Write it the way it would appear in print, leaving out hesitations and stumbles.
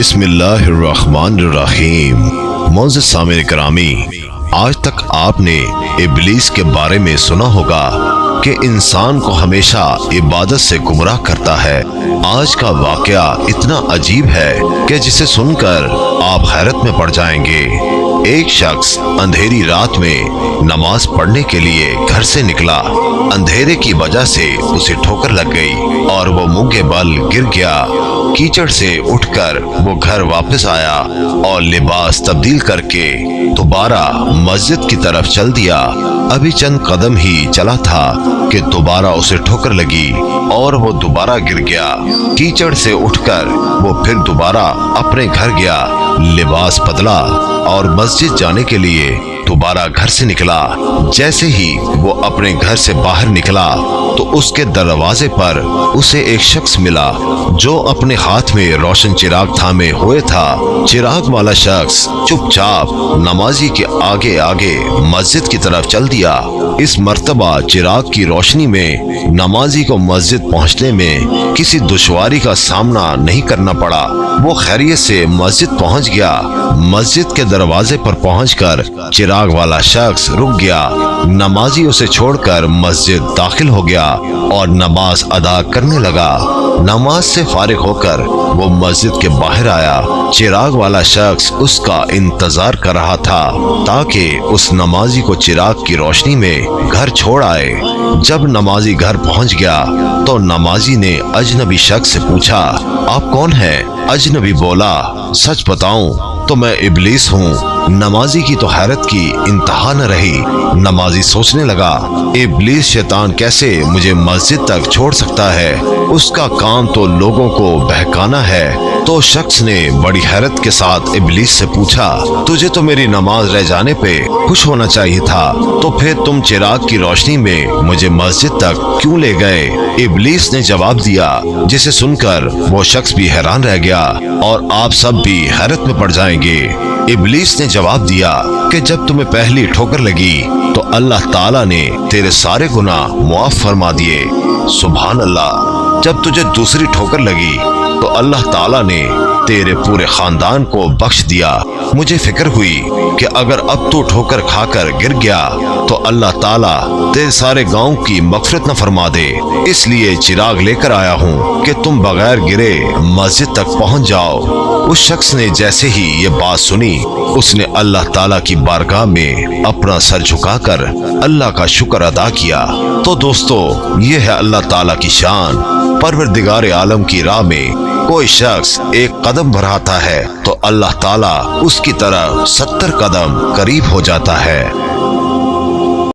बिस्मिल्लाहिर्रहमानिर्रहीम। मोअज़्ज़िज़ सामिन करामी, आज तक आपने इब्लीस के बारे में सुना होगा कि इंसान को हमेशा इबादत से गुमराह करता है। आज का वाक़या इतना अजीब है कि जिसे सुनकर आप हैरत में पड़ जाएंगे। एक शख्स अंधेरी रात में नमाज पढ़ने के लिए घर से निकला। अंधेरे की वजह से उसे ठोकर लग गई और वो मुँह बल गिर गया। कीचड़ से उठकर वो घर वापस आया और लिबास तब्दील करके दोबारा मस्जिद की तरफ चल दिया। अभी चंद कदम ही चला था कि दोबारा उसे ठोकर लगी और वो दोबारा गिर गया। कीचड़ से उठकर वो फिर दोबारा अपने घर गया, लिबास बदला और मस्जिद जाने के लिए दोबारा घर से निकला। जैसे ही वो अपने घर से बाहर निकला तो उसके दरवाजे पर उसे एक शख्स मिला जो अपने हाथ में रोशन चिराग थामे हुए था। चिराग वाला शख्स चुपचाप नमाजी के आगे आगे मस्जिद की तरफ चल दिया। इस मर्तबा चिराग की रोशनी में नमाजी को मस्जिद पहुंचने में किसी दुश्वारी का सामना नहीं करना पड़ा। वो खैरियत से मस्जिद पहुंच गया। मस्जिद के दरवाजे पर पहुंचकर चिराग वाला शख्स रुक गया। नमाजी उसे छोड़कर मस्जिद दाखिल हो गया और नमाज अदा करने लगा। नमाज से फारिग होकर वो मस्जिद के बाहर आया। चिराग वाला शख्स उसका इंतजार कर रहा था ताकि उस नमाजी को चिराग की रोशनी में घर छोड़ आए। जब नमाजी घर पहुंच गया तो नमाजी ने अजनबी शख्स से पूछा, आप कौन हैं? अजनबी बोला, सच बताऊं तो मैं इब्लीस हूँ। नमाजी की तो हैरत की इंतहा न रही। नमाजी सोचने लगा, इब्लीस शैतान कैसे मुझे मस्जिद तक छोड़ सकता है? उसका काम तो लोगों को बहकाना है। तो शख्स ने बड़ी हैरत के साथ इब्लीस से पूछा, तुझे तो मेरी नमाज रह जाने पे खुश होना चाहिए था, तो फिर तुम चिराग की रोशनी में मुझे मस्जिद तक क्यों ले गए? इब्लीस ने जवाब दिया, जिसे सुनकर वो शख्स भी हैरान रह गया और आप सब भी हैरत में पड़ जाएंगे। इब्लीस ने जवाब दिया कि जब तुम्हें पहली ठोकर लगी तो अल्लाह ताला ने तेरे सारे गुनाह मुआफ फरमा दिए। सुभान अल्लाह। जब तुझे दूसरी ठोकर लगी तो अल्लाह ताला ने तेरे पूरे खानदान को बख्श दिया। मुझे फिक्र हुई कि अगर अब तू ठोकर खाकर गिर गया तो अल्लाह ताला तेरे सारे गांव की मगफिरत न फरमा दे। इसलिए चिराग लेकर आया हूँ कि तुम बगैर गिरे मस्जिद तक पहुँच जाओ। उस शख्स ने जैसे ही ये बात सुनी उसने अल्लाह ताला की बारगाह में अपना सर झुकाकर अल्लाह का शुक्र अदा किया। तो दोस्तों, ये है अल्लाह ताला की शान। परवरदिगार आलम की राह में कोई शख्स एक कदम बढ़ाता है तो अल्लाह ताला उसकी तरफ 70 कदम करीब हो जाता है।